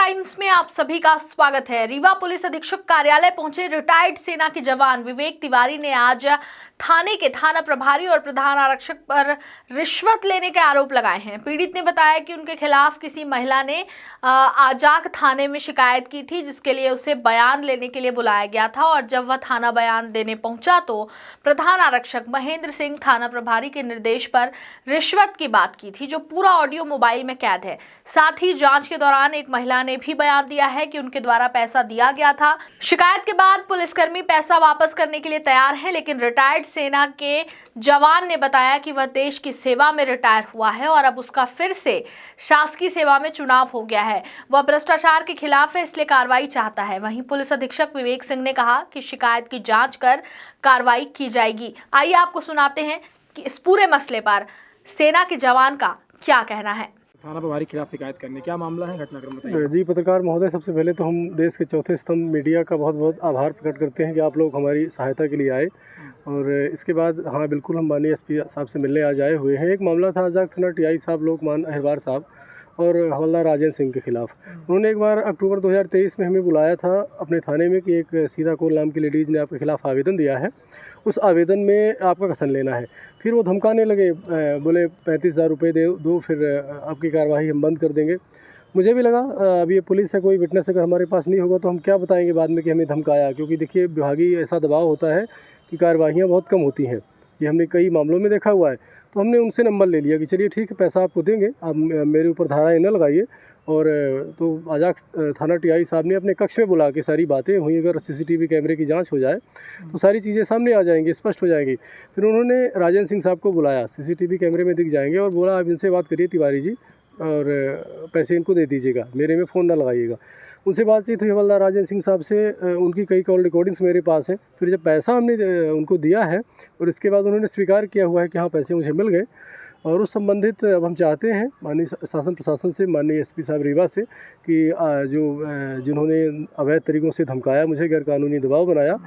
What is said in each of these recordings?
Times में आप सभी का स्वागत है। रीवा पुलिस अधीक्षक कार्यालय पहुंचे रिटायर्ड सेना के जवान विवेक तिवारी ने आज थाने के थाना प्रभारी और प्रधान आरक्षक पर रिश्वत लेने के आरोप लगाए हैं। पीड़ित ने बताया कि उनके खिलाफ किसी महिला ने आजाक थाने में शिकायत की थी, जिसके लिए उसे बयान लेने के लिए बुलाया गया था और जब वह थाना बयान देने पहुंचा तो प्रधान आरक्षक महेंद्र सिंह थाना प्रभारी के निर्देश पर रिश्वत की बात की थी, जो पूरा ऑडियो मोबाइल में कैद है। साथ ही जांच के दौरान एक महिला ने भी बयान दिया है कि उनके द्वारा पैसा दिया गया था। शिकायत के बाद पुलिसकर्मी पैसा वापस करने के लिए तैयार है, लेकिन रिटायर्ड सेना के जवान ने बताया कि वह देश की सेवा में रिटायर हुआ है और अब उसका फिर से शासकीय सेवा में चुनाव हो गया है। वह भ्रष्टाचार के खिलाफ है, इसलिए कार्रवाई चाहता है। वहीं पुलिस अधीक्षक विवेक सिंह ने कहा कि शिकायत की जांच कर कार्रवाई की जाएगी। आइए आपको सुनाते हैं कि इस पूरे मसले पर सेना के जवान का क्या कहना है। थाना प्रभारी के खिलाफ शिकायत करने क्या मामला है, घटनाक्रम बताइए। जी पत्रकार महोदय, सबसे पहले तो हम देश के चौथे स्तंभ मीडिया का बहुत बहुत आभार प्रकट करते हैं कि आप लोग हमारी सहायता के लिए आए। और इसके बाद हाँ बिल्कुल हम माननीय एसपी साहब से मिलने आज आए हुए हैं। एक मामला था आजाक थाना टीआई साहब लोकमान अहिरवार साहब और हवलदार राजेंद्र सिंह के खिलाफ। उन्होंने एक बार अक्टूबर 2023 में हमें बुलाया था अपने थाने में कि एक सीता कौर नाम की लेडीज़ ने आपके खिलाफ आवेदन दिया है, उस आवेदन में आपका कथन लेना है। फिर वो धमकाने लगे, बोले 35,000 रुपये दो फिर आपकी कार्रवाई हम बंद कर देंगे। मुझे भी लगा अभी ये पुलिस है, कोई विटनेस अगर हमारे पास नहीं होगा तो हम क्या बताएंगे बाद में कि हमें धमकाया, क्योंकि देखिए विभागीय ऐसा दबाव होता है कि कार्रवाइयाँ बहुत कम होती हैं। ये हमने कई मामलों में देखा हुआ है। तो हमने उनसे नंबर ले लिया कि चलिए ठीक है, पैसा आपको देंगे, आप मेरे ऊपर धाराएं न लगाइए। और तो आजाक थाना टीआई साहब ने अपने कक्ष में बुला के सारी बातें हुई, अगर सीसीटीवी कैमरे की जांच हो जाए तो सारी चीज़ें सामने आ जाएंगी, स्पष्ट हो जाएंगी। फिर उन्होंने राजेंद्र सिंह साहब को बुलाया, सीसीटीवी कैमरे में दिख जाएंगे, और बोला आप इनसे बात करिए तिवारी जी और पैसे इनको दे दीजिएगा, मेरे में फ़ोन ना लगाइएगा। उनसे बातचीत हुई हवलदार राजेंद्र सिंह साहब से, उनकी कई कॉल रिकॉर्डिंग्स मेरे पास हैं। फिर जब पैसा हमने उनको दिया है और इसके बाद उन्होंने स्वीकार किया हुआ है कि हाँ पैसे मुझे मिल गए, और उस संबंधित अब हम चाहते हैं माननीय शासन प्रशासन से, माननीय एसपी साहब रीवा से कि जिन्होंने अवैध तरीक़ों से धमकाया, मुझे गैरकानूनी दबाव बनाया,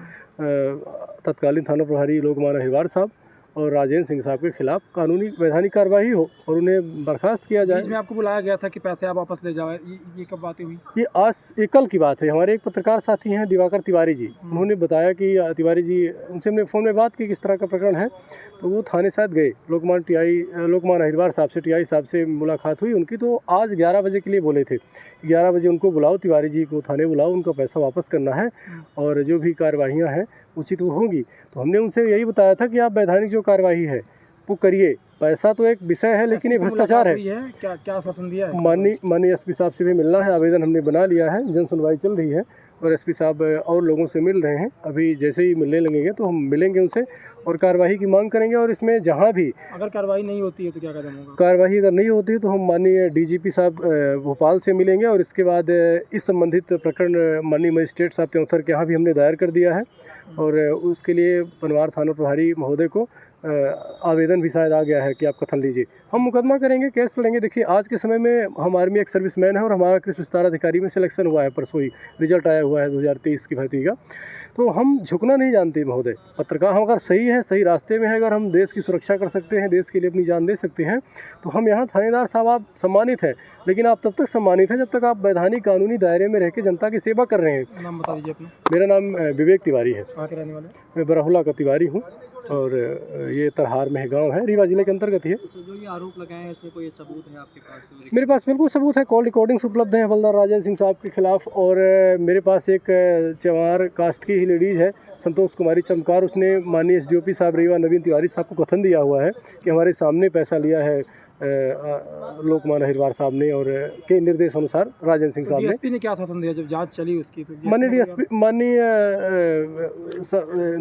तत्कालीन थाना प्रभारी लोकमान अहिरवार साहब और राजेंद्र सिंह साहब के खिलाफ कानूनी वैधानिक कार्रवाई हो और उन्हें बर्खास्त किया जाए। इसमें आपको बुलाया गया था कि पैसे आप वापस ले जाओ, ये कब बातें हुई? ये आज कल की बात है। हमारे एक पत्रकार साथी हैं दिवाकर तिवारी जी, उन्होंने बताया कि तिवारी जी, उनसे हमने फ़ोन में बात की किस तरह का प्रकरण है, तो वो थाने साथ गए। लोकमान अहिरवार साहब से, टीआई साहब से मुलाकात हुई उनकी, तो आज 11 बजे के लिए बोले थे कि 11 बजे उनको बुलाओ, तिवारी जी को थाने बुलाओ, उनका पैसा वापस करना है और जो भी कार्रवाइयाँ हैं उचित वो होंगी। तो हमने उनसे यही बताया था कि आप वैधानिक जो कार्रवाई है वो करिए, पैसा तो एक विषय है लेकिन ये भ्रष्टाचार है। क्या आश्वासन दिया है? माननीय एसपी साहब से भी मिलना है, आवेदन हमने बना लिया है, जन सुनवाई चल रही है और एसपी साहब और लोगों से मिल रहे हैं। अभी जैसे ही मिलने लगेंगे तो हम मिलेंगे उनसे और कार्रवाई की मांग करेंगे। और इसमें जहां भी अगर कार्रवाई नहीं होती है तो क्या कदम होगा? कार्रवाई अगर नहीं होती है तो हम माननीय डीजीपी साहब भोपाल से मिलेंगे और इसके बाद इस संबंधित प्रकरण माननीय मजिस्ट्रेट साहब त्योंथर के यहाँ भी हमने दायर कर दिया है और उसके लिए पनवार थाना प्रभारी महोदय को आवेदन भी शायद आ गया है कि आप कथन लीजिए। हम मुकदमा करेंगे, केस लड़ेंगे। देखिए आज के समय में हम आर्मी एक सर्विसमैन है और हमारा कृषि विस्तार अधिकारी में सिलेक्शन हुआ है, परसों ही रिजल्ट आया हुआ है 2023 की भर्ती का। तो हम झुकना नहीं जानते महोदय। पत्रकार हम अगर सही है, सही रास्ते में है, अगर हम देश की सुरक्षा कर सकते हैं, देश के लिए अपनी जान दे सकते हैं, तो हम यहाँ थानेदार साहब आप सम्मानित हैं, लेकिन आप तब तक सम्मानित हैं जब तक आप वैधानिक कानूनी दायरे में रह के जनता की सेवा कर रहे हैं। नाम बता दीजिए अपना। मेरा नाम विवेक तिवारी है। कहाँ के रहने वाले? मैं बरहुला का तिवारी हूँ और ये तरहार में गांव है, रीवा जिले के अंतर्गत ही है। तो जो ये आरोप लगाए हैं इसमें कोई सबूत है आपके पास? मेरे पास बिल्कुल सबूत है, कॉल रिकॉर्डिंग्स उपलब्ध हैं हवलदार राजेंद्र सिंह साहब के खिलाफ। और मेरे पास एक चमार कास्ट की ही लेडीज़ है संतोष कुमारी चमकार, उसने माननीय एसडीओपी साहब रीवा नवीन तिवारी साहब को कथन दिया हुआ है कि हमारे सामने पैसा लिया है लोकमान अहिरवार साहब ने और के निर्देश अनुसार राजेंद्र सिंह साहब डीएसपी ने क्या आश्वासन दिया जब जांच चली उसकी? तो माननीय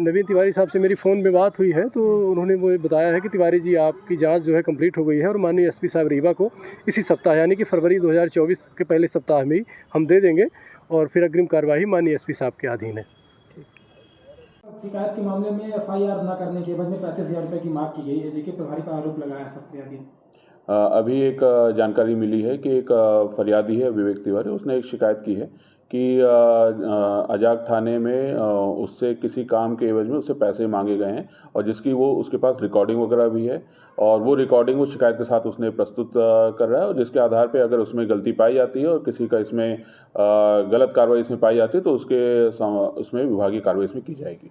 नवीन तिवारी साहब से मेरी फ़ोन में बात हुई है, तो उन्होंने मुझे बताया है कि तिवारी जी आपकी जांच जो है कंप्लीट हो गई है और माननीय एसपी साहब रीवा को इसी सप्ताह यानी कि फरवरी 2024 के पहले सप्ताह में ही हम दे देंगे और फिर अग्रिम कार्यवाही माननीय एसपी साहब के अधीन है। शिकायत के मामले में एफआईआर न करने के बाद में 35,000 रुपये की मांग की गई है, जेके प्रभारी पर आरोप लगाया सबके अधीन। अभी एक जानकारी मिली है कि एक फरियादी है विवेक तिवारी, उसने एक शिकायत की है कि अजाक थाने में उससे किसी काम के एवज में उससे पैसे मांगे गए हैं और जिसकी वो उसके पास रिकॉर्डिंग वगैरह भी है और वो रिकॉर्डिंग वो शिकायत के साथ उसने प्रस्तुत कर रहा है और जिसके आधार पे अगर उसमें गलती पाई जाती है और किसी का इसमें गलत कार्रवाई इसमें पाई जाती है तो उसमें विभागीय कार्रवाई इसमें की जाएगी।